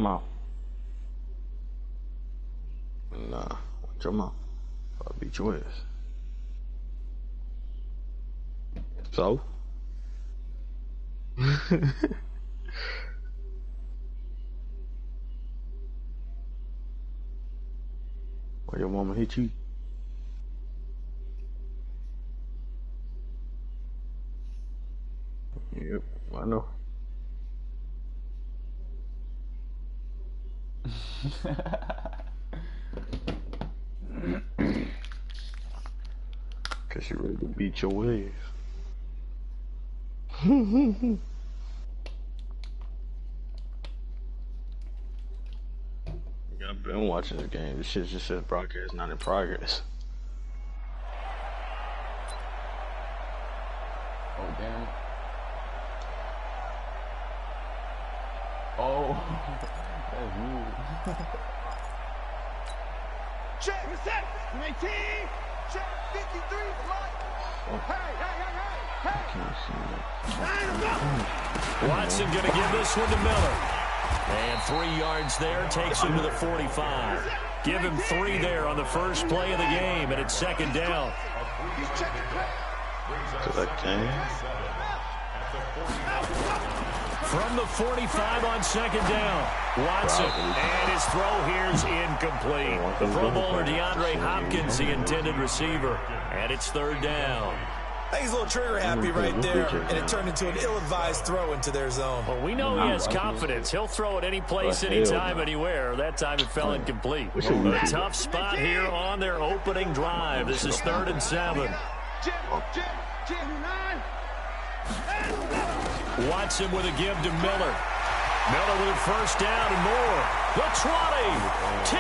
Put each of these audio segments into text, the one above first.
I'm out. Nah, watch your mouth. I'll beat your ass. So? Why your mama hit you? Yep, I know. Cause you ready to beat your ass. I've been watching the game. This shit just says broadcast not in progress. Oh, damn it. Oh, that's me. Check, set, 19, check, 53, hey. Watson going to give this one to Miller. And 3 yards there takes him to the 45. Give him 3 there on the first play of the game, and it's second down. From the 45 on second down, Watson, and his throw here's incomplete. The Pro Bowler DeAndre Hopkins, the intended receiver, and it's third down. I think he's a little trigger happy right there, and it turned into an ill-advised throw into their zone. Well, we know he has confidence. He'll throw it any place, anytime, anywhere. That time it fell incomplete. A tough spot here on their opening drive. This is 3rd and 7. Watson with a give to Miller. Miller with a first down and more. The 20, 10.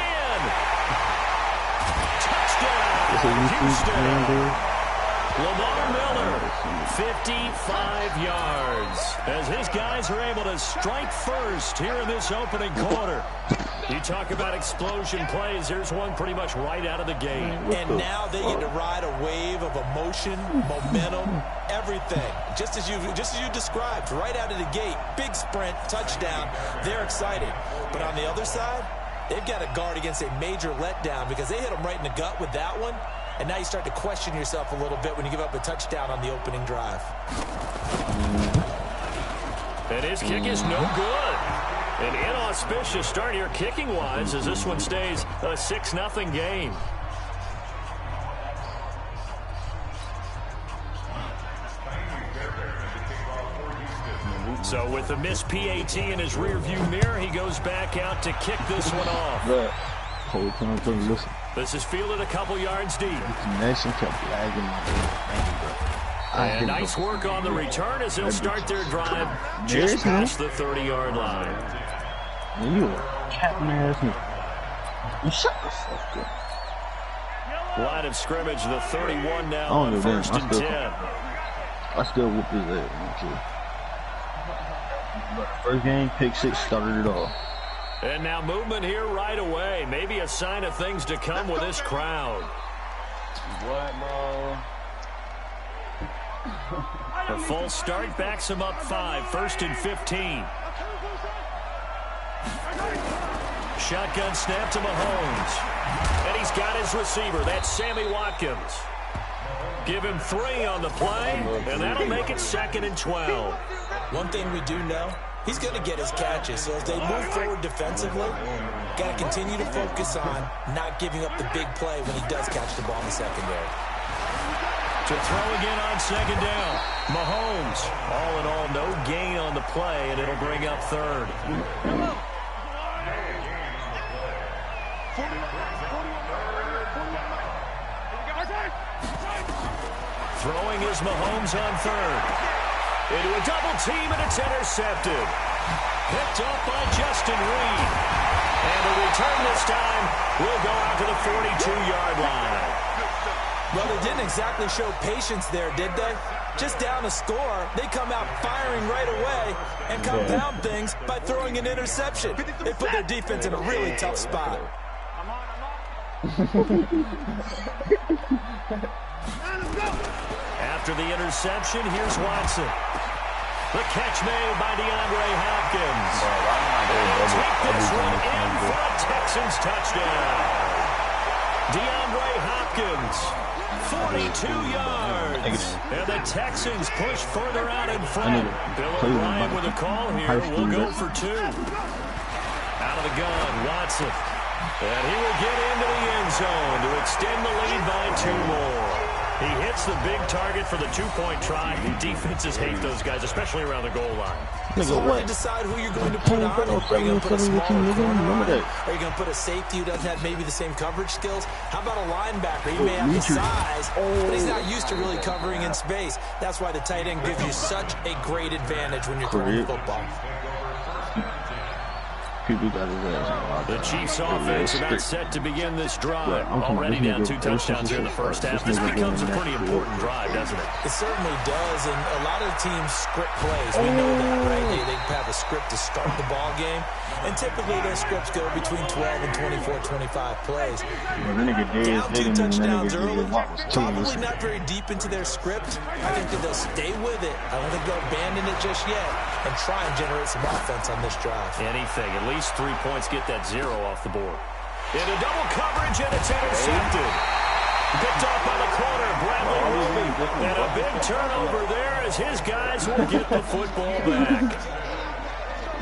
Touchdown, Houston. Lamar Miller, 55 yards, as his guys are able to strike first here in this opening quarter. You talk about explosion plays. There's one pretty much right out of the gate. And now they get to ride a wave of emotion, momentum, everything. Just as you described, right out of the gate, big sprint, touchdown. They're excited. But on the other side, they've got to guard against a major letdown because they hit them right in the gut with that one. And now you start to question yourself a little bit when you give up a touchdown on the opening drive. And his kick is no good. An inauspicious start here kicking-wise as this one stays a 6-0 game. So with the missed PAT in his rearview mirror, he goes back out to kick this one off. This is fielded a couple yards deep. And nice work on the return as they'll start their drive just past the 30-yard line. You a capping ass nigga. You shut the fuck up. Line of scrimmage, the 31 now on 1st and 10. I still whoop his ass. First game, pick 6 started it off. And now movement here right away. Maybe a sign of things to come with this crowd. What, bro? A false start backs him up 5. 1st and 15. Shotgun snap to Mahomes. And he's got his receiver. That's Sammy Watkins. Give him 3 on the play, and that'll make it 2nd and 12. One thing we do know, he's going to get his catches. So as they move forward defensively, got to continue to focus on not giving up the big play when he does catch the ball in the secondary. To throw again on 2nd down. Mahomes. All in all, no gain on the play, and it'll bring up 3rd. Throwing is Mahomes on 3rd. Into a double team, and it's intercepted. Picked up by Justin Reed. And the return this time will go out to the 42-yard line. Well, they didn't exactly show patience there, did they? Just down a score, they come out firing right away and compound things by throwing an interception. They put their defense in a really tough spot. After the interception, here's Watson. The catch made by DeAndre Hopkins. Take this Texans touchdown. DeAndre Hopkins, 42 yards. And the Texans push further out in front. Bill O'Brien with a call here. We'll go for 2. Out of the gun, Watson. And he will get into the end zone to extend the lead by 2 more. He hits the big target for the 2-point try. Defenses hate those guys, especially around the goal line. It's hard to decide who you're going to put on. Are you going to put a smaller corner? Are you going to put a safety who doesn't have maybe the same coverage skills? How about a linebacker? He may have the size, but he's not used to really covering in space. That's why the tight end gives you such a great advantage when you're throwing the football. The Chiefs offense about set to begin this drive. Already down 2 touchdowns here in the first half. This becomes a pretty important drive, doesn't it? It certainly does, and a lot of teams script plays. We know that, right? They have a script to start the ball game, and typically their scripts go between 12 and 24, 25 plays. Down 2 touchdowns early, probably not very deep into their script. I think that they'll stay with it. I don't think they'll abandon it just yet and try and generate some offense on this drive. Anything, at least 3 points, get that 0 off the board. Into double coverage, and it's intercepted. Picked off by the corner, Bradley Roby. And a big turnover there as his guys will get the football back.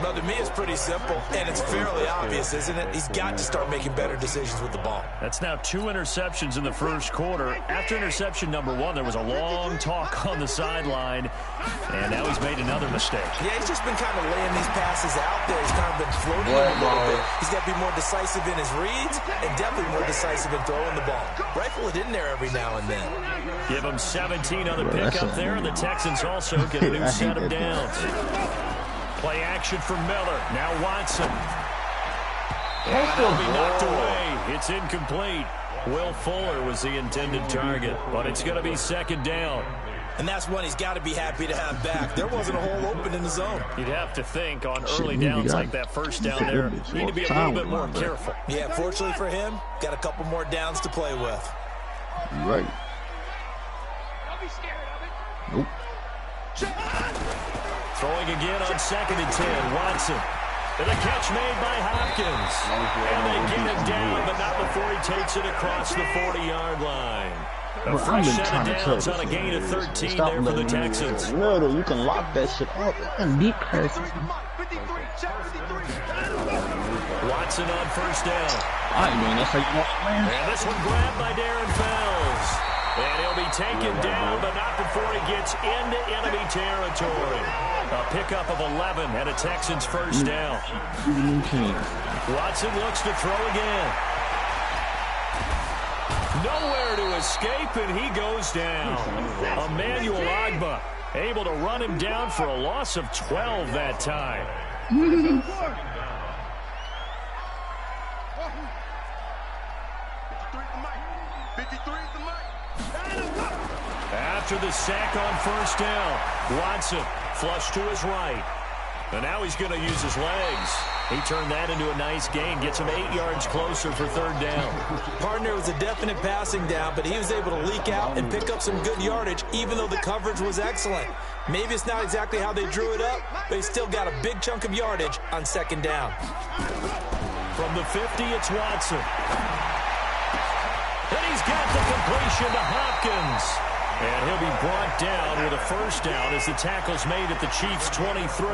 Well, to me, it's pretty simple, and it's fairly obvious, isn't it? He's got to start making better decisions with the ball. That's now 2 interceptions in the first quarter. After interception number 1, there was a long talk on the sideline, and now he's made another mistake. Yeah, he's just been kind of laying these passes out there. He's kind of been floating a little bit. He's got to be more decisive in his reads and definitely more decisive in throwing the ball. Rifle it in there every now and then. Give him 17 on the pickup there, and the Texans also get a new set of downs. Play action for Miller. Now Watson. And it'll be knocked away. It's incomplete. Will Fuller was the intended target, but it's going to be second down. And that's one he's got to be happy to have back. There wasn't a hole open in the zone. You'd have to think on early downs like that first down there, need to be a little bit more careful. Yeah, fortunately for him, got a couple more downs to play with. Right. Don't be scared of it. Nope. Throwing again on 2nd and 10. Watson. And the catch made by Hopkins. And they get him down, but not before he takes it across the 40-yard line. A fresh set of downs on a gain of 13 there for the Texans. Little, you can lock that shit up and beat passes. Watson on first down. All right, man, that's how you want to win. And this one grabbed by Darren Fells. And he'll be taken down, but not before he gets into enemy territory. A pickup of 11 and a Texans first down. Watson looks to throw again. Nowhere to escape, and he goes down. Emmanuel Ogbah able to run him down for a loss of 12 that time. After the sack on first down, Watson flush to his right. And now he's going to use his legs. He turned that into a nice gain, gets him 8 yards closer for third down. Partner was a definite passing down, but he was able to leak out and pick up some good yardage, even though the coverage was excellent. Maybe it's not exactly how they drew it up, but he still got a big chunk of yardage on second down. From the 50, it's Watson. And he's got the completion to Hopkins. And he'll be brought down with a first down as the tackle's made at the Chiefs' 23.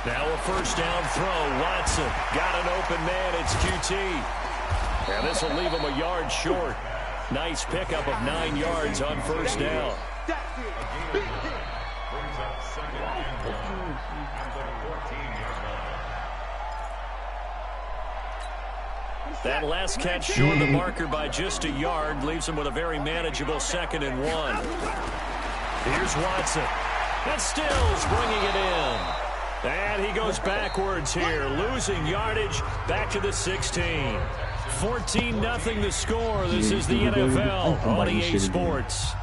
Now a first down throw. Watson got an open man. It's QT. And this will leave him a yard short. Nice pickup of 9 yards on first down. That last catch short the marker by just a yard leaves him with a very manageable 2nd and 1. Here's Watson. And Stills bringing it in. And he goes backwards here, losing yardage back to the 16. 14-0 the score. This is the NFL on EA Sports.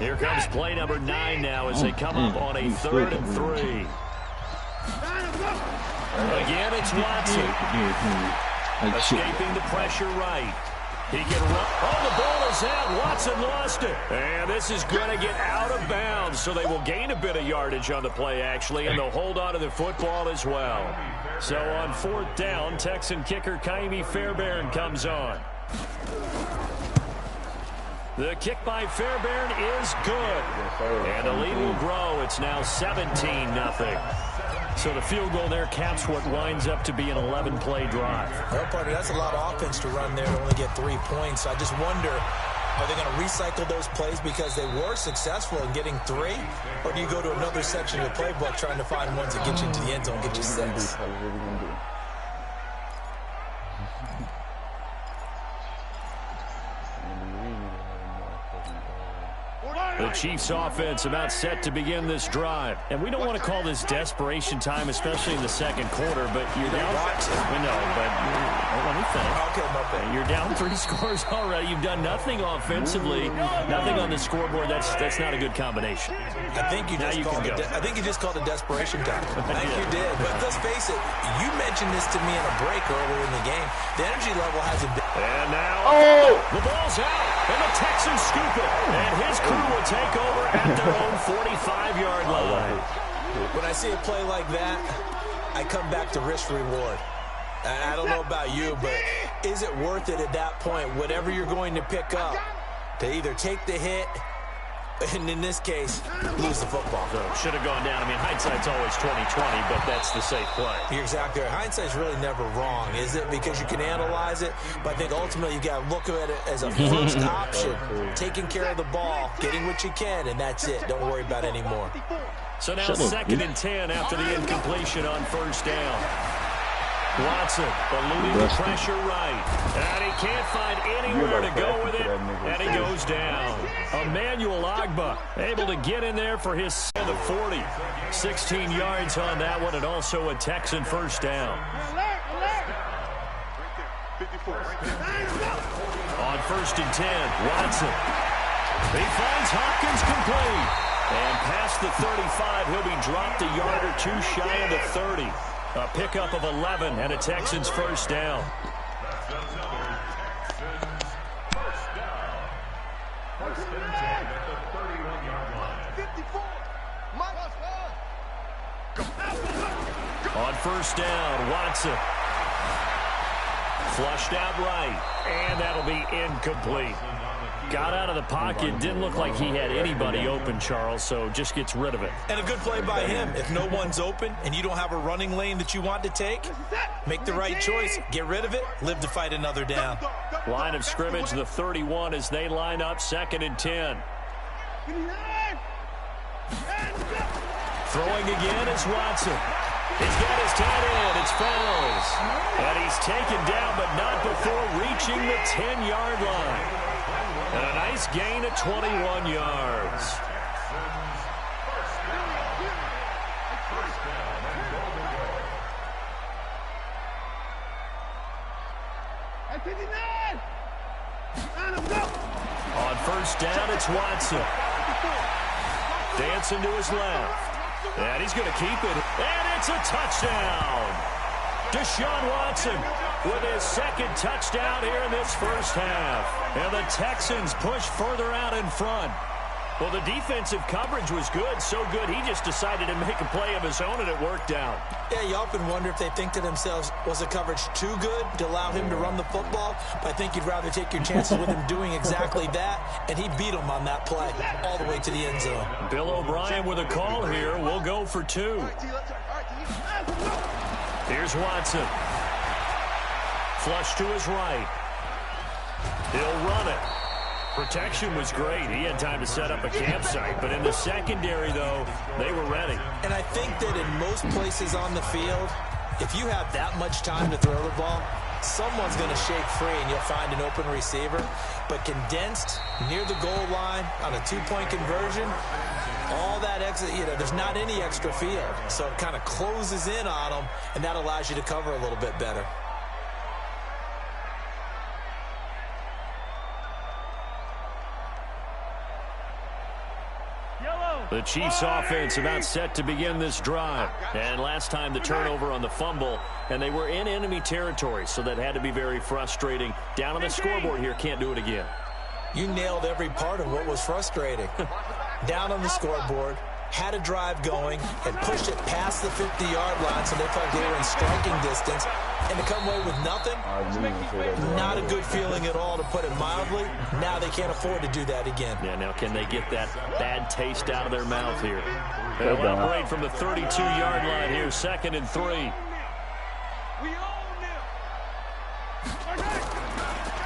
Here comes play number 9 now as they come up on a 3rd and 3. Again, it's Watson. Escaping the pressure right. He can run. Oh, the ball is out. Watson lost it. And this is going to get out of bounds, so they will gain a bit of yardage on the play, actually, and they'll hold on to the football as well. So on 4th down, Texan kicker Kaimi Fairbairn comes on. The kick by Fairbairn is good. And the lead will grow. It's now 17-0. So the field goal there caps what winds up to be an 11-play drive. Well, partner, that's a lot of offense to run there to only get 3 points. I just wonder, are they going to recycle those plays because they were successful in getting 3? Or do you go to another section of the playbook trying to find ones that get you into the end zone, get you 6? The Chiefs offense about set to begin this drive. And we don't want to call this desperation time, especially in the second quarter, but you're down. Let me finish. Okay, my bad. You're down 3 scores already. You've done nothing offensively, nothing on the scoreboard. That's not a good combination. I think you just called it desperation time. I think you did. But let's face it, you mentioned this to me in a break earlier in the game. The energy level hasn't been. And now the ball's out, and the Texans scoop it. And his crew will take over at their own 45-yard line. When I see a play like that, I come back to risk reward. I don't know about you, but is it worth it at that point, whatever you're going to pick up, to either take the hit, and in this case, lose the football? So should have gone down. I mean, hindsight's always 20/20, but that's the safe play. You're exactly right. Hindsight's really never wrong, is it? Because you can analyze it, but I think ultimately you got to look at it as a first option, taking care of the ball, getting what you can, and that's it. Don't worry about any more. So now 2nd and 10 after the incompletion on 1st down. Watson eluding the pressure right. And he can't find anywhere to go with it. And he goes down. Emmanuel Ogbah able to get in there for his 40. 16 yards on that one, and also a Texan 1st down. On 1st and 10, Watson. He finds Hopkins complete. And past the 35, he'll be dropped a yard or 2 shy of the 30. A pickup of 11 and a Texans 1st down. On 1st down, Watson. Flushed out right, and that'll be incomplete. Got out of the pocket, didn't look like he had anybody open, Charles, so just gets rid of it. And a good play by him. If no one's open and you don't have a running lane that you want to take, make the right choice, get rid of it, live to fight another down. Line of scrimmage, the 31 as they line up 2nd and 10. Throwing again is Watson. He's got his tight end. It's Fells. And he's taken down, but not before reaching the 10-yard line. And a nice gain of 21 yards. On 1st down, it's Watson. Dancing to his left. And he's going to keep it. And it's a touchdown. Deshaun Watson with his 2nd touchdown here in this 1st half. And the Texans push further out in front. Well, the defensive coverage was good, so good he just decided to make a play of his own, and it worked out. Yeah, you often wonder if they think to themselves, was the coverage too good to allow him to run the football? But I think you'd rather take your chances with him doing exactly that, and he beat him on that play all the way to the end zone. Bill O'Brien with a call here. We'll go for 2. Here's Watson. Flush to his right. He'll run it. Protection was great. He had time to set up a campsite. But in the secondary, though, they were ready. And I think that in most places on the field, if you have that much time to throw the ball, someone's going to shake free and you'll find an open receiver. But condensed near the goal line on a 2-point conversion, all that extra, there's not any extra field. So it kind of closes in on them, and that allows you to cover a little bit better. Yellow. The Chiefs offense about set to begin this drive. And last time the turnover on the fumble, and they were in enemy territory, so that had to be very frustrating. Down on the scoreboard here, can't do it again. You nailed every part of what was frustrating. Down on the scoreboard, had a drive going, and pushed it past the 50-yard line so they felt they were in striking distance. And to come away with nothing, not a good feeling at all, to put it mildly. Now they can't afford to do that again. Yeah, now can they get that bad taste out of their mouth here? They'll operate from the 32-yard line here, 2nd and 3.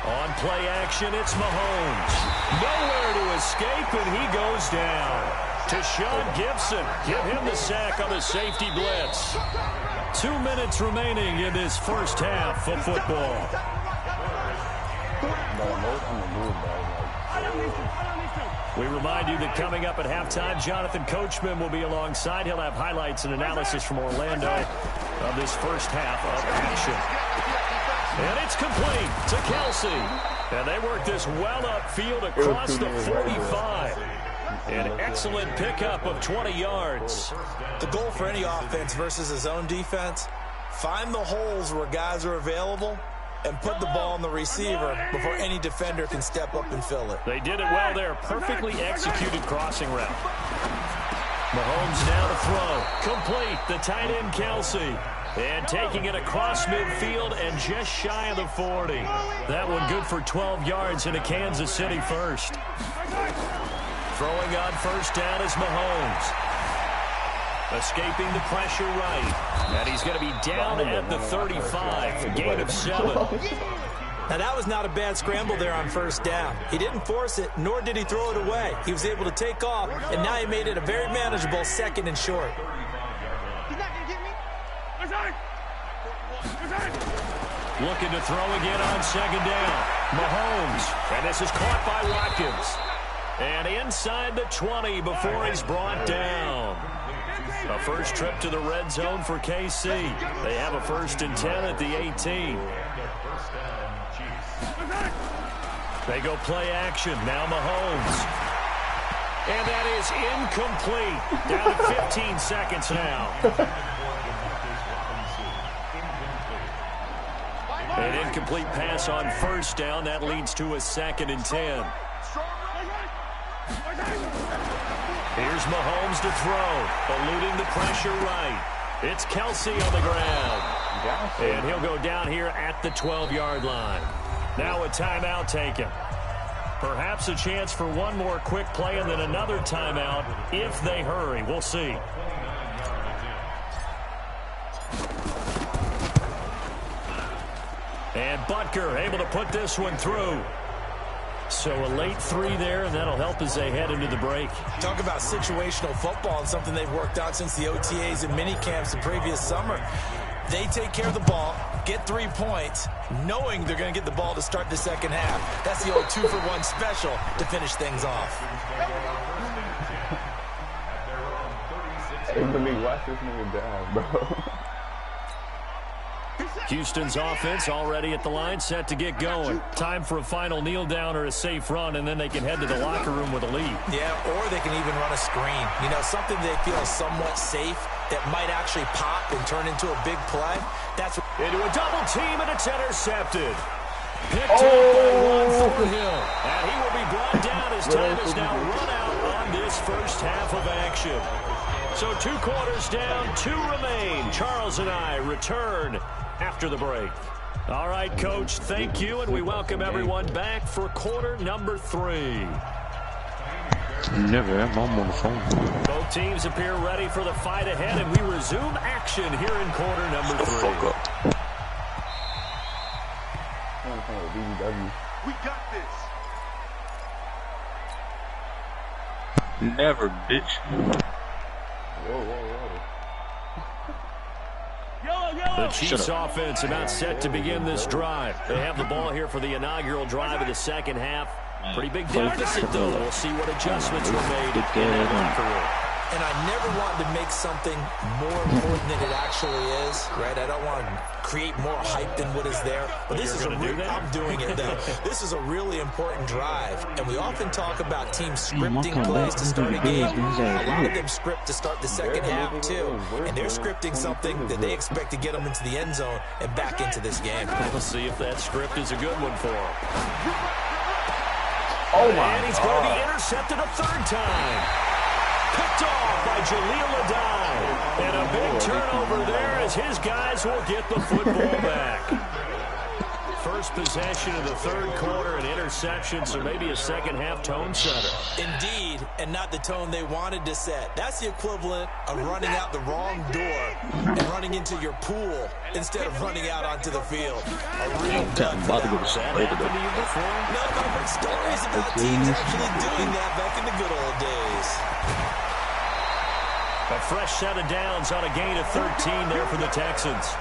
On play action, it's Mahomes. Nowhere to escape, and he goes down. To Sean Gibson. Give him the sack on the safety blitz. 2 minutes remaining in this first half of football. We remind you that coming up at halftime, Jonathan Coachman will be alongside. He'll have highlights and analysis from Orlando of this first half of action. And it's complete to Kelsey. And they work this well upfield across the 45. An excellent pickup of 20 yards. The goal for any offense versus his own defense, find the holes where guys are available and put the ball on the receiver before any defender can step up and fill it. They did it well there. Perfectly executed crossing route. Mahomes now to throw. Complete. The tight end, Kelsey. And taking it across midfield and just shy of the 40. That one good for 12 yards in a Kansas City first. Throwing on first down is Mahomes. Escaping the pressure right. And he's going to be down at the 35. Gain of 7. Now that was not a bad scramble there on first down. He didn't force it, nor did he throw it away. He was able to take off, and now he made it a very manageable 2nd and short. He's not going to get me. Looking to throw again on 2nd down. Mahomes. And this is caught by Watkins. And inside the 20 before he's brought down. A first trip to the red zone for KC. They have a 1st and 10 at the 18. They go play action. Now Mahomes. And that is incomplete. Down to 15 seconds now. An incomplete pass on first down. That leads to a 2nd and 10. Here's Mahomes to throw. Eluding the pressure right. It's Kelsey on the ground. And he'll go down here at the 12-yard line. Now a timeout taken. Perhaps a chance for one more quick play and then another timeout if they hurry. We'll see. And Butker able to put this one through. So a late 3 there, and that'll help as they head into the break. Talk about situational football and something they've worked out since the OTAs and minicamps the previous summer. They take care of the ball, get 3 points, knowing they're going to get the ball to start the second half. That's the old 2-for-1 special to finish things off. Hey, watch this nigga down, bro. Houston's offense already at the line, set to get going. Time for a final kneel down or a safe run, and then they can head to the locker room with a lead. Yeah, or they can even run a screen. You know, something they feel is somewhat safe that might actually pop and turn into a big play. That's into a double team, and it's intercepted. Picked up by Juan Thornhill. And he will be brought down as time is now run out on this first half of action. So 2 quarters down, 2 remain. Charles and I return after the break. All right, Coach, thank you, and we welcome everyone back for quarter number 3. Never, I'm on the phone. Both teams appear ready for the fight ahead, and we resume action here in quarter number 3. We got this. Never, bitch. Whoa. The Chiefs offense about set to begin this drive. They have the ball here for the inaugural drive of the second half. Pretty big deficit, though. We'll see what adjustments were made in that locker room. And I never want to make something more important than it actually is, right? I don't want to create more hype than what is there. But this is I'm doing it, though. This is a really important drive. And we often talk about teams scripting plays to start a game. A lot of them script to start the second half, too. And they're scripting something that they expect to get them into the end zone and back into this game. We'll see if that script is a good one for him. Oh, my And he's going to be intercepted a third time. Picked off by Jaleel Adai. And a big turnover there as his guys will get the football back. First possession of the third quarter, an interception, so maybe a second-half tone setter. Indeed, and not the tone they wanted to set. That's the equivalent of running out the wrong door and running into your pool instead of running out onto the field. A real dud for that. Has that happened to you before? No, but I've heard stories about teams actually doing that back in the good old days. A fresh set of downs on a gain of 13 there for the Texans.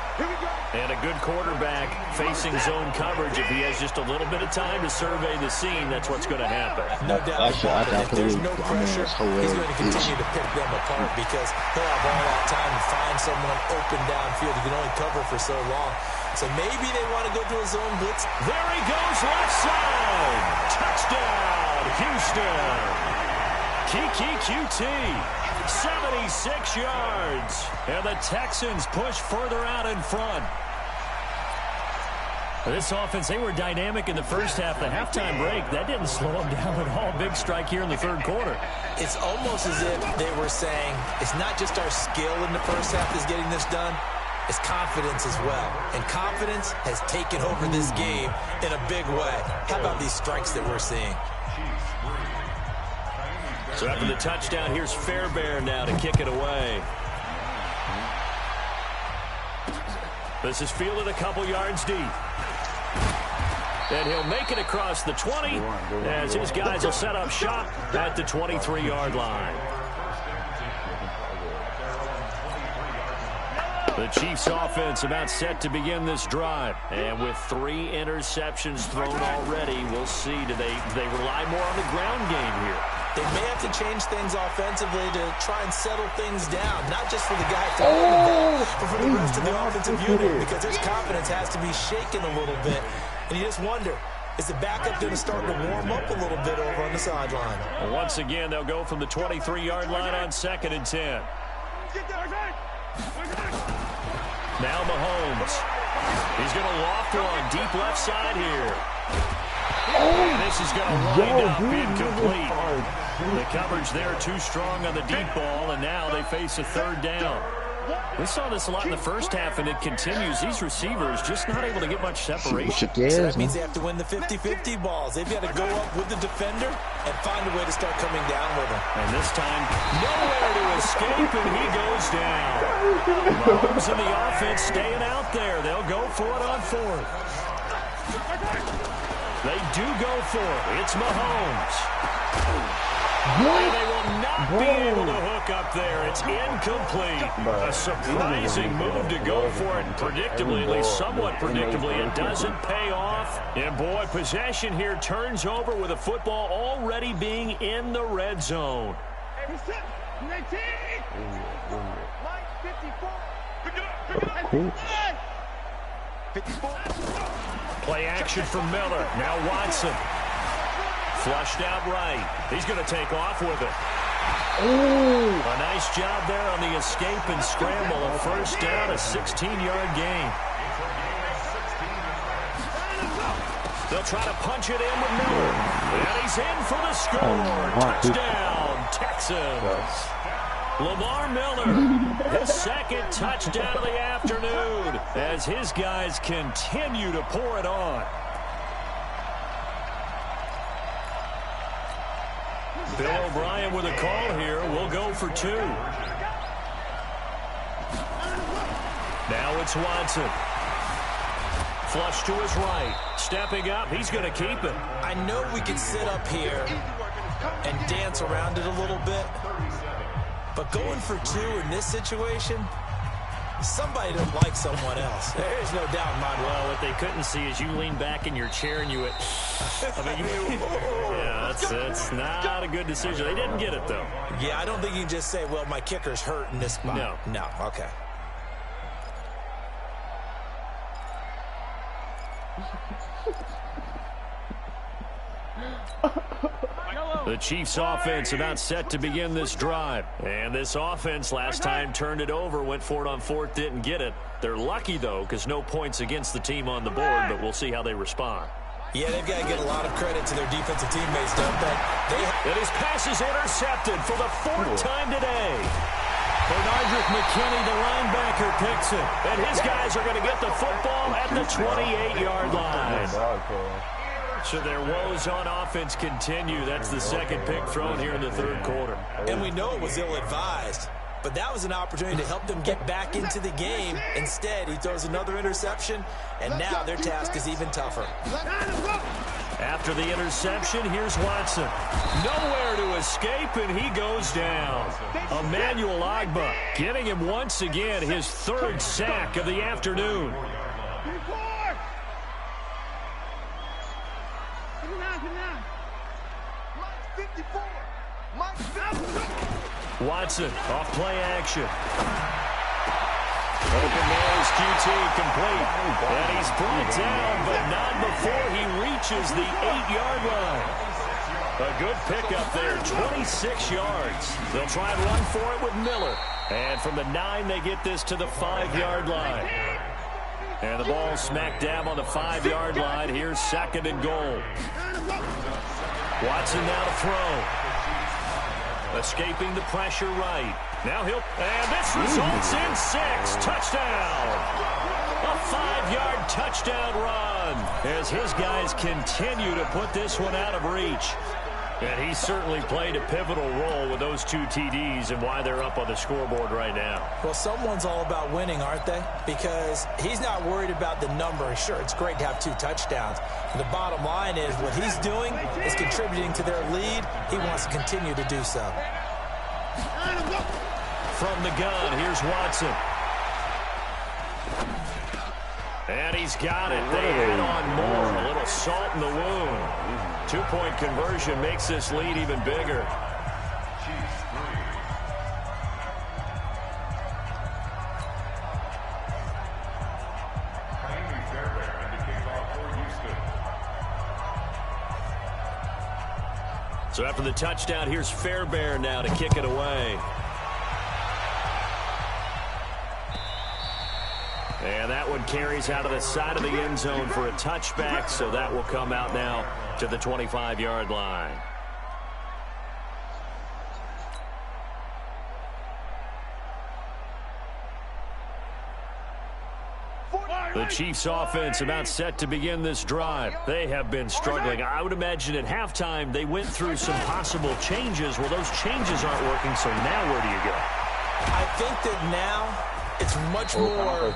And a good quarterback facing zone coverage. If he has just a little bit of time to survey the scene, that's what's going to happen. No doubt about it. If there's no pressure, he's going to continue to pick them apart because he'll have all that time to find someone open downfield. He can only cover for so long. So maybe they want to go to a zone blitz. There he goes, left side. Touchdown, Houston. Kiki QT. 76 yards. And the Texans push further out in front. This offense, they were dynamic in the first half. The halftime break, that didn't slow them down at all. Big strike here in the third quarter. It's almost as if they were saying, it's not just our skill in the first half that's getting this done. It's confidence as well. And confidence has taken over this game in a big way. How about these strikes that we're seeing? So after the touchdown, here's Fairbairn now to kick it away. This is fielded a couple yards deep. And he'll make it across the 20 as his guys will set up shop at the 23-yard line. The Chiefs offense about set to begin this drive. And with 3 interceptions thrown already, we'll see. Do they rely more on the ground game here? They may have to change things offensively to try and settle things down, not just for the guy throwing the ball, but for the rest of the offensive unit, because his confidence has to be shaken a little bit. And you just wonder, is the backup going to start to warm up a little bit over on the sideline? Well, once again, they'll go from the 23-yard line on 2nd and 10. Now Mahomes. He's going to loft one deep left side here. And this is going to wind up incomplete. The coverage there too strong on the deep ball, and now they face a third down. We saw this a lot in the first half, and it continues. These receivers just not able to get much separation. So that means they have to win the 50-50 balls. They've got to go up with the defender and find a way to start coming down with him. And this time, nowhere to escape, and he goes down. Mahomes and the offense staying out there. They'll go for it on 4th. They do go for it. It's Mahomes. And they will not be able to hook up there. It's incomplete. A surprising move to go for it. Predictably, at least somewhat predictably, it doesn't pay off. And boy, possession here turns over with a football already being in the red zone. Play action from Miller. Now Watson. Flushed out right. He's going to take off with it. A nice job there on the escape and scramble. A first down, a 16-yard gain. They'll try to punch it in with Miller. And he's in for the score. Touchdown, Texans. Lamar Miller, his second touchdown of the afternoon as his guys continue to pour it on. Bill O'Brien with a call here. We'll go for 2. Now it's Watson. Flush to his right. Stepping up. He's going to keep it. I know we can sit up here and dance around it a little bit, but going for 2 in this situation, Somebody don't like someone else. There's no doubt in my mind. Well, what they couldn't see is you lean back in your chair and you went, I mean, yeah, that's not a good decision. They didn't get it, though. Yeah, I don't think you can just say, well, my kicker's hurt in this spot. No, okay. The Chiefs offense about set to begin this drive. And this offense last time turned it over, went for it on fourth, didn't get it. They're lucky, though, because no points against the team on the board, but we'll see how they respond. Yeah, they've got to get a lot of credit to their defensive teammates, don't they? And his pass is intercepted for the fourth time today. Bernardrick McKinney, the linebacker, picks it. And his guys are going to get the football at the 28-yard line. So their woes on offense continue. That's the second pick thrown here in the third quarter. And we know it was ill-advised, but that was an opportunity to help them get back into the game. Instead, he throws another interception, and now their task is even tougher. After the interception, here's Watson. Nowhere to escape, and he goes down. Emmanuel Ogbah getting him once again his third sack of the afternoon. Watson off play action. Open nose, QT complete. And he's brought down, but not before he reaches the 8-yard line. A good pickup there, 26 yards. They'll try and run for it with Miller. And from the 9, they get this to the 5-yard line. And the ball smack dab on the 5-yard line. Here's second and goal. Watson now to throw. Escaping the pressure right. Now and this results in 6. Touchdown. A 5-yard touchdown run as his guys continue to put this one out of reach. And he certainly played a pivotal role with those 2 TDs and why they're up on the scoreboard right now. Well, someone's all about winning, aren't they? Because he's not worried about the number. Sure, it's great to have 2 touchdowns. And the bottom line is what he's doing is contributing to their lead. He wants to continue to do so. From the gun, here's Watson. And he's got it. They add on more. A little salt in the wound. 2-point conversion makes this lead even bigger. So after the touchdown, here's Fairbairn now to kick it away. And that one carries out of the side of the end zone for a touchback, so that will come out now to the 25-yard line. The Chiefs offense about set to begin this drive. They have been struggling. I would imagine at halftime they went through some possible changes. Well, those changes aren't working, so now where do you go? I think that now it's much more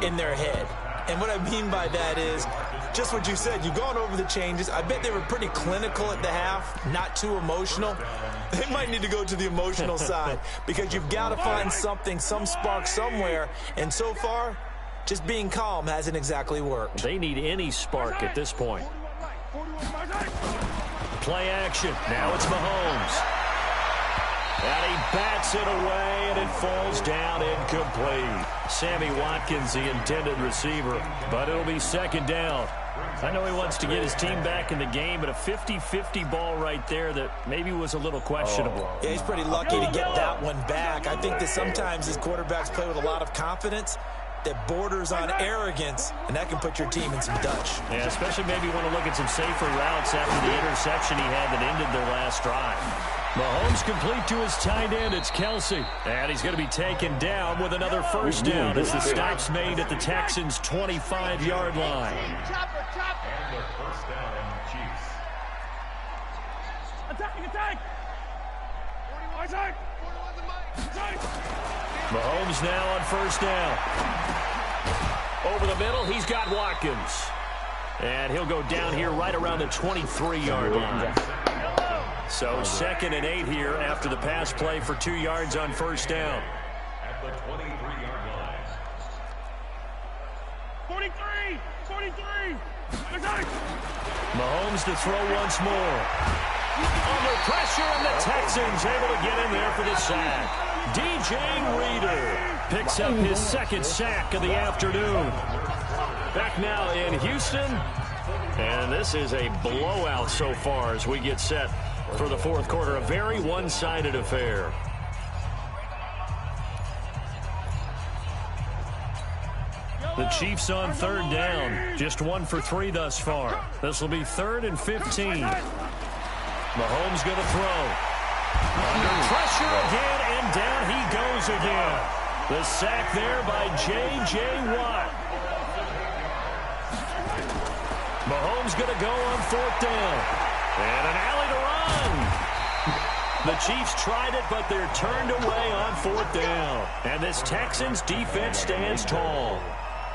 in their head. And what I mean by that is just what you said. You've gone over the changes. I bet they were pretty clinical at the half, not too emotional. They might need to go to the emotional side because you've got to find something, some spark somewhere. And so far, just being calm hasn't exactly worked. They need any spark at this point. Play action. Now it's Mahomes. And he bats it away, and it falls down incomplete. Sammy Watkins, the intended receiver, but it'll be second down. I know he wants to get his team back in the game, but a 50-50 ball right there that maybe was a little questionable. Yeah, he's pretty lucky to get that one back. I think that sometimes these quarterbacks play with a lot of confidence that borders on arrogance, and that can put your team in some Dutch. Yeah, especially maybe want to look at some safer routes after the interception he had that ended their last drive. Mahomes complete to his tight end. It's Kelsey. And he's going to be taken down with another first down as the stop's made at the Texans' 25-yard line. And the first down on the Chiefs. Attack! Mahomes now on first down. Over the middle, he's got Watkins. And he'll go down here right around the 23-yard line. So 2nd and 8 here after the pass play for 2 yards on first down. At the 23-yard line. Mahomes to throw once more. Under pressure, and the Texans able to get in there for the sack. DJ Reader picks up his second sack of the afternoon. Back now in Houston. And this is a blowout so far as we get set for the fourth quarter. A very one-sided affair. The Chiefs on third down. Just 1 for 3 thus far. This will be 3rd and 15. Mahomes going to throw. Under pressure again, and down he goes again. The sack there by J.J. Watt. Mahomes going to go on 4th down. And an alley to run. The Chiefs tried it, but they're turned away on 4th down. And this Texans defense stands tall.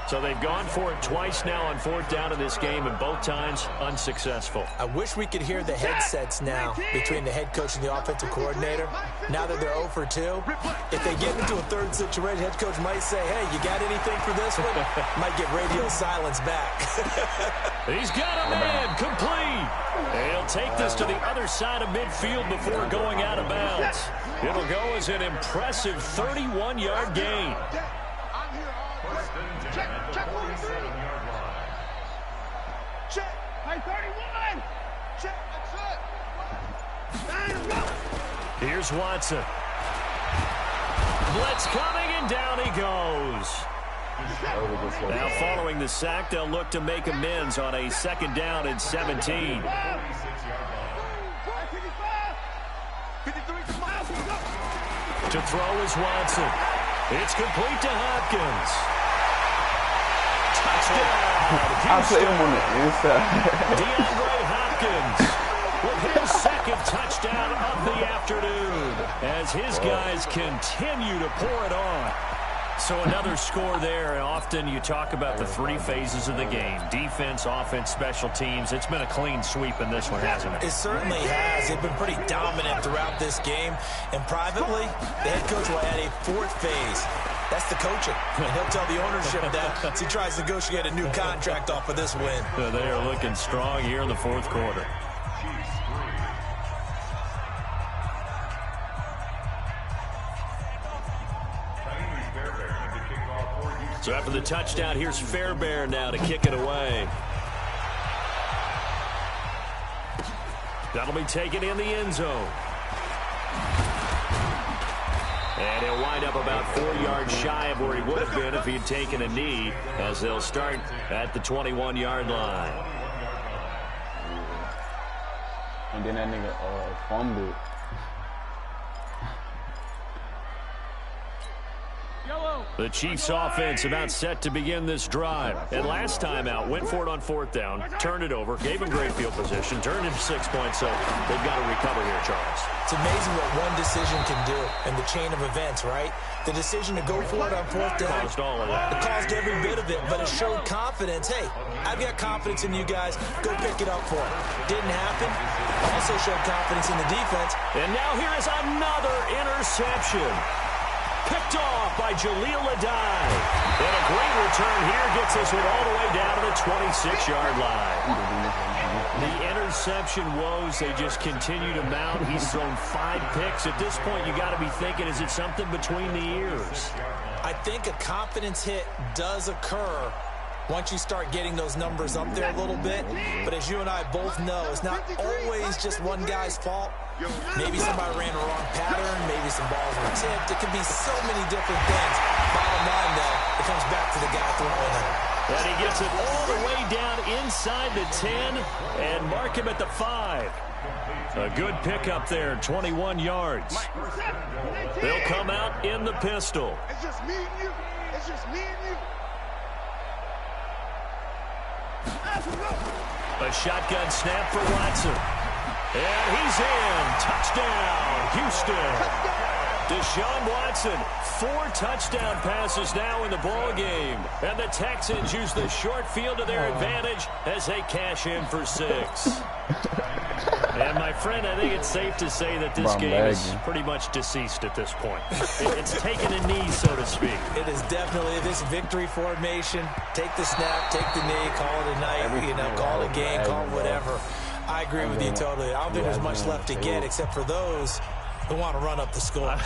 So they've gone for it twice now on 4th down in this game, and both times unsuccessful. I wish we could hear the headsets now between the head coach and the offensive coordinator. Now that they're 0 for 2, if they get into a third situation, head coach might say, hey, you got anything for this one? Might get radio silence back. He's got a man complete. He'll take this to the other side of midfield before going out of bounds. It'll go as an impressive 31-yard gain. Check 47-yard line. Check. Hey, 31. Check. That's it. Here's Watson. Blitz coming, and down he goes. Now following the sack, they'll look to make amends on a 2nd down and 17. To throw is Watson. It's complete to Hopkins. I play him on the inside. DeAndre Hopkins with his 2nd touchdown of the afternoon as his guys continue to pour it on. So another score there, and often you talk about the 3 phases of the game. Defense, offense, special teams. It's been a clean sweep in this one, hasn't it? It certainly has. They've been pretty dominant throughout this game. And privately, the head coach will add a 4th phase. That's the coaching. And he'll tell the ownership that as he tries to negotiate a new contract off of this win. They are looking strong here in the 4th quarter. So after the touchdown, here's Fairbairn now to kick it away. That'll be taken in the end zone. And he'll wind up about 4 yards shy of where he would have been if he'd taken a knee, as they'll start at the 21-yard line. And then that nigga fumbled. The Chiefs offense about set to begin this drive. And last time out, went for it on 4th down, turned it over, gave him great field position, turned into 6 points, so they've got to recover here, Charles. It's amazing what one decision can do in the chain of events, right? The decision to go for it on 4th down. Caused all of that. It caused every bit of it, but it showed confidence. Hey, I've got confidence in you guys. Go pick it up for it. Didn't happen. Also showed confidence in the defense. And now here is another interception. Picked off by Jaleel Adai. And a great return here gets this one all the way down to the 26-yard line. The interception woes, they just continue to mount. He's thrown 5 picks. At this point, you got to be thinking, is it something between the ears? I think a confidence hit does occur once you start getting those numbers up there a little bit. But as you and I both know, it's not always just one guy's fault. Maybe somebody ran a wrong pattern. Maybe some balls were tipped. It can be so many different things. Bottom line, though, it comes back to the guy throwing it. And he gets it all the way down inside the 10 and mark him at the 5. A good pickup there, 21 yards. They'll come out in the pistol. It's just me and you. It's just me and you. A shotgun snap for Watson. And he's in. Touchdown, Houston. Deshaun Watson, 4 touchdown passes now in the ball game. And the Texans use the short field to their advantage as they cash in for 6. And, my friend, I think it's safe to say that this game is pretty much deceased at this point. It's taken a knee, so to speak. It is definitely this victory formation. Take the snap, take the knee, call it a night, call it a game, call it whatever. I agree with you totally. I don't think there's much left to get except for those who want to run up the score.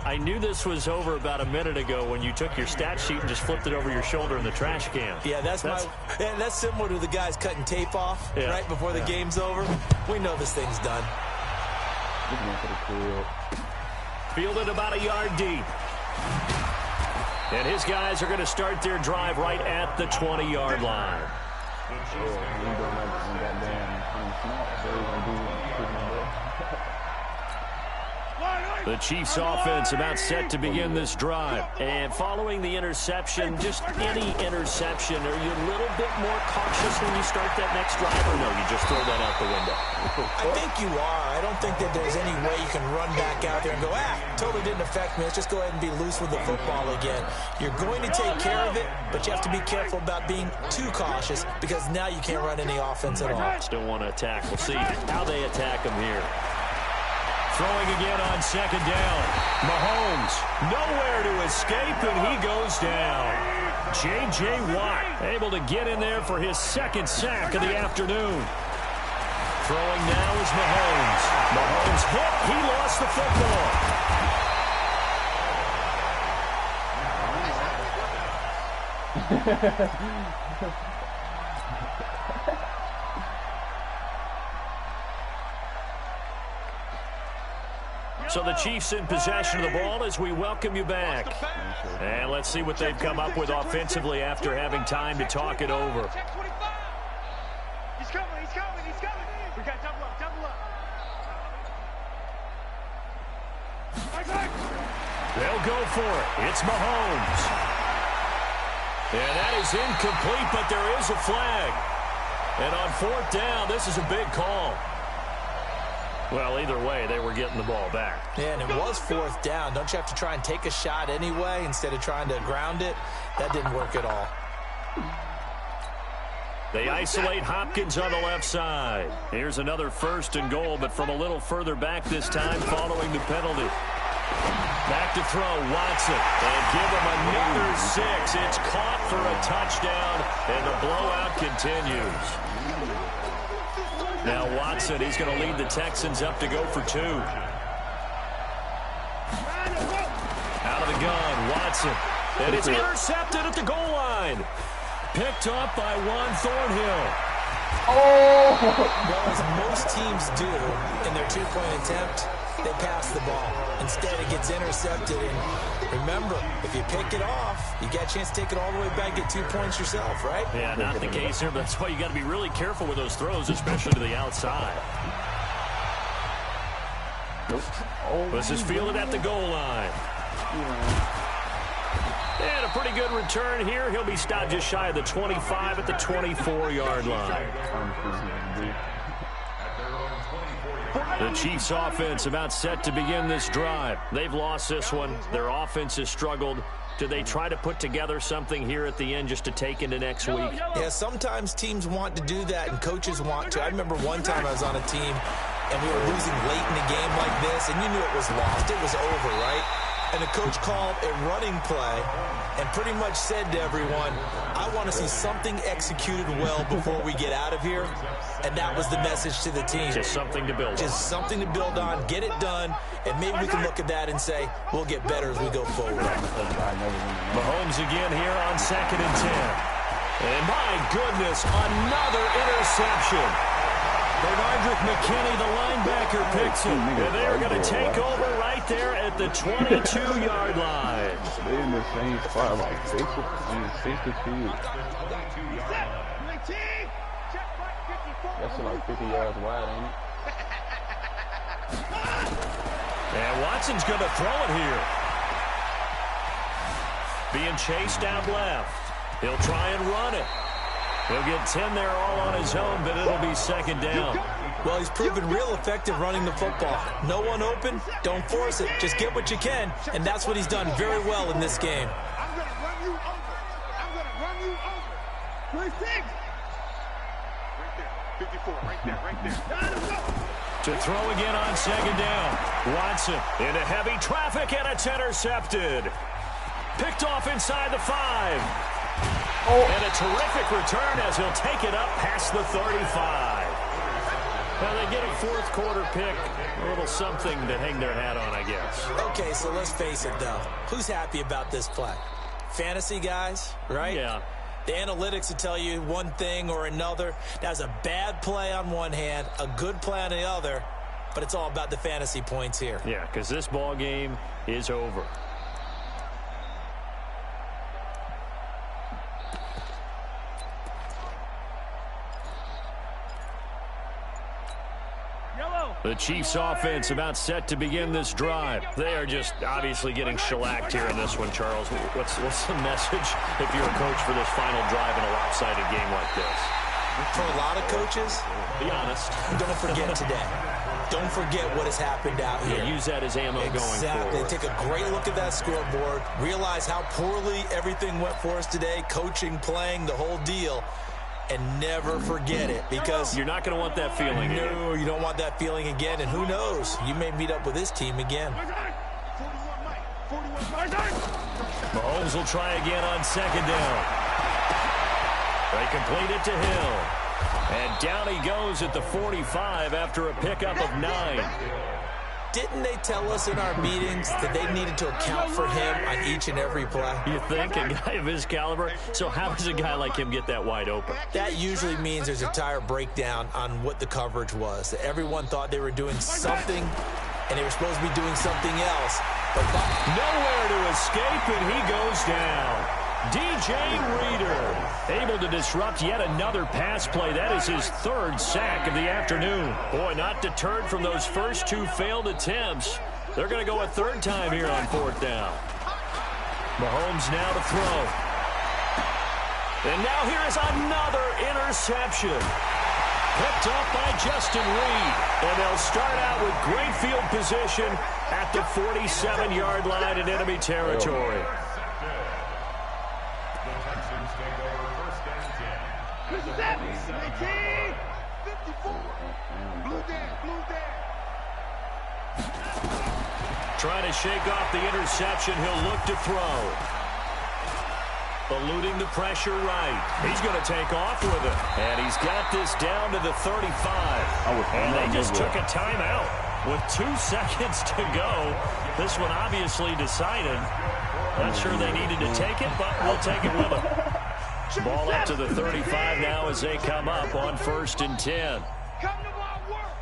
I knew this was over about a minute ago when you took your stat sheet and just flipped it over your shoulder in the trash can. Yeah, that's similar to the guys cutting tape off right before the game's over. We know this thing's done. Fielded about a yard deep. And his guys are going to start their drive right at the 20-yard line. The Chiefs offense about set to begin this drive. And following the interception, just any interception, are you a little bit more cautious when you start that next drive, or no, you just throw that out the window? I think you are. I don't think that there's any way you can run back out there and go, totally didn't affect me. Let's just go ahead and be loose with the football again. You're going to take care of it, but you have to be careful about being too cautious because now you can't run any offense at all. Still want to attack. We'll see how they attack him here. Throwing again on second down. Mahomes nowhere to escape, and he goes down. J.J. Watt able to get in there for his second sack of the afternoon. Throwing now is Mahomes. Mahomes hit. He lost the football. So the Chiefs in possession of the ball as we welcome you back. And let's see what they've come up with offensively after having time to talk it over. He's coming. We got double up. They'll go for it. It's Mahomes. And that is incomplete, but there is a flag. And on fourth down, this is a big call. Well, either way, they were getting the ball back. Yeah, and it was fourth down. Don't you have to try and take a shot anyway instead of trying to ground it? That didn't work at all. They isolate Hopkins on the left side. Here's another first and goal, but from a little further back this time following the penalty. Back to throw, Watson, and give him another 6. It's caught for a touchdown, and the blowout continues. Now Watson, he's going to lead the Texans up to go for 2. Out of the gun, Watson. And it's intercepted at the goal line. Picked up by Juan Thornhill. Well, as most teams do in their two-point attempt, they pass the ball. Instead, it gets intercepted. And remember, if you pick it off, you get a chance to take it all the way back, get 2 points yourself, right? Yeah, not the case here, but that's why you got to be really careful with those throws, especially to the outside. This is fielded at the goal line. And a pretty good return here. He'll be stopped just shy of the 25 at the 24-yard line. The Chiefs offense about set to begin this drive. They've lost this one. Their offense has struggled. Do they try to put together something here at the end just to take into next week? Yeah, sometimes teams want to do that and coaches want to. I remember one time I was on a team and we were losing late in a game like this and you knew it was lost. It was over, right? And the coach called a running play and pretty much said to everyone, I want to see something executed well before we get out of here. And that was the message to the team. Just something to build on. Just something to build on, get it done, and maybe we can look at that and say, we'll get better as we go forward. Mahomes again here on 2nd and 10. And my goodness, another interception. Bernardrick McKinney, the linebacker, picks him. And they're going to take over right there at the 22-yard line. They're in the same spot, like safety field. That's like 50 yards wide, ain't it? And Watson's going to throw it here. Being chased out left. He'll try and run it. He'll get 10 there all on his own, but it'll be 2nd down. Well, he's proven real effective running the football. No one open, don't force it. Just get what you can, and that's what he's done very well in this game. I'm going to run you over. I'm going to run you over. 26. Right there. 54. Right there. To throw again on second down. Watson into heavy traffic, and it's intercepted. Picked off inside the 5. And a terrific return as he'll take it up past the 35. Now they get a fourth quarter pick. A little something to hang their hat on, I guess. Okay, so let's face it, though. Who's happy about this play? Fantasy guys, right? Yeah. The analytics will tell you one thing or another. That's a bad play on one hand, a good play on the other, but it's all about the fantasy points here. Yeah, because this ball game is over. The Chiefs offense about set to begin this drive. They are just obviously getting shellacked here in this one, Charles. What's the message if you're a coach for this final drive in a lopsided game like this? For a lot of coaches, be honest. Don't forget today. Don't forget what has happened out here. Yeah, use that as ammo going forward. Exactly. Take a great look at that scoreboard. Realize how poorly everything went for us today. Coaching, playing, the whole deal. And never forget it, because you're not going to want that feeling again. No, you don't want that feeling again. And who knows? You may meet up with this team again. Mahomes will try again on second down. They complete it to Hill. And down he goes at the 45 after a pickup of 9. Didn't they tell us in our meetings that they needed to account for him on each and every play? You think? A guy of his caliber? So how does a guy like him get that wide open? That usually means there's a tire breakdown on what the coverage was. That everyone thought they were doing something, and they were supposed to be doing something else. But nowhere to escape, and he goes down. DJ Reader able to disrupt yet another pass play. That is his 3rd sack of the afternoon. Boy, not deterred from those first 2 failed attempts. They're going to go a 3rd time here on 4th down. Mahomes now to throw. And now here is another interception. Picked up by Justin Reed. And they'll start out with great field position at the 47-yard line in enemy territory. Trying to shake off the interception. He'll look to throw. Eluding the pressure right. He's going to take off with it. And he's got this down to the 35. And they just took a timeout with 2 seconds to go. This one obviously decided. Not sure they needed to take it, but we'll take it with them. Ball up to the 35 now as they come up on 1st and 10. Come to my work.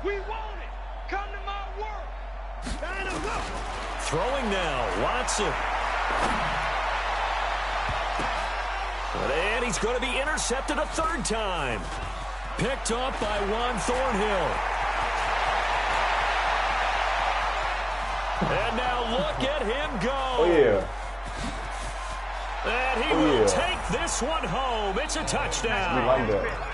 We want it. Come to my work. Throwing now, Watson. And he's going to be intercepted a 3rd time. Picked up by Juan Thornhill. And now look at him go. Oh, yeah. And he will take this one home. It's a touchdown. We like that.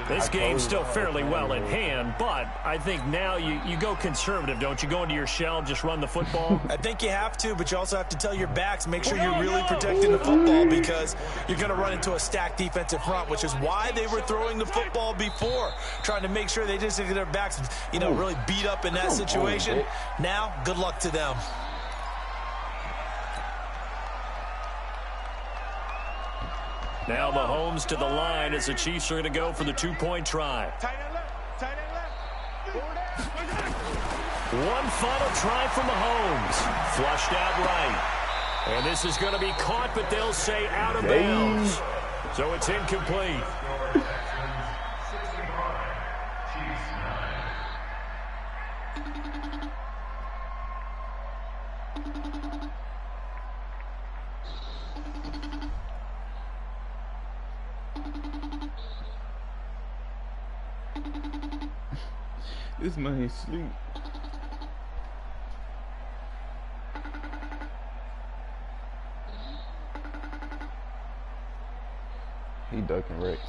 This game's still fairly well in hand, but I think now you go conservative, don't you? Go into your shell, just run the football? I think you have to, but you also have to tell your backs, make sure you're really protecting the football, because you're going to run into a stacked defensive front, which is why they were throwing the football before, trying to make sure they just get their backs, really beat up in that situation. Now, good luck to them. Now Mahomes to the line as the Chiefs are going to go for the 2-point try. One final try from Mahomes. Flushed out right. And this is going to be caught, but they'll say out of bounds. So it's incomplete. This man is asleep. He ducking Rick.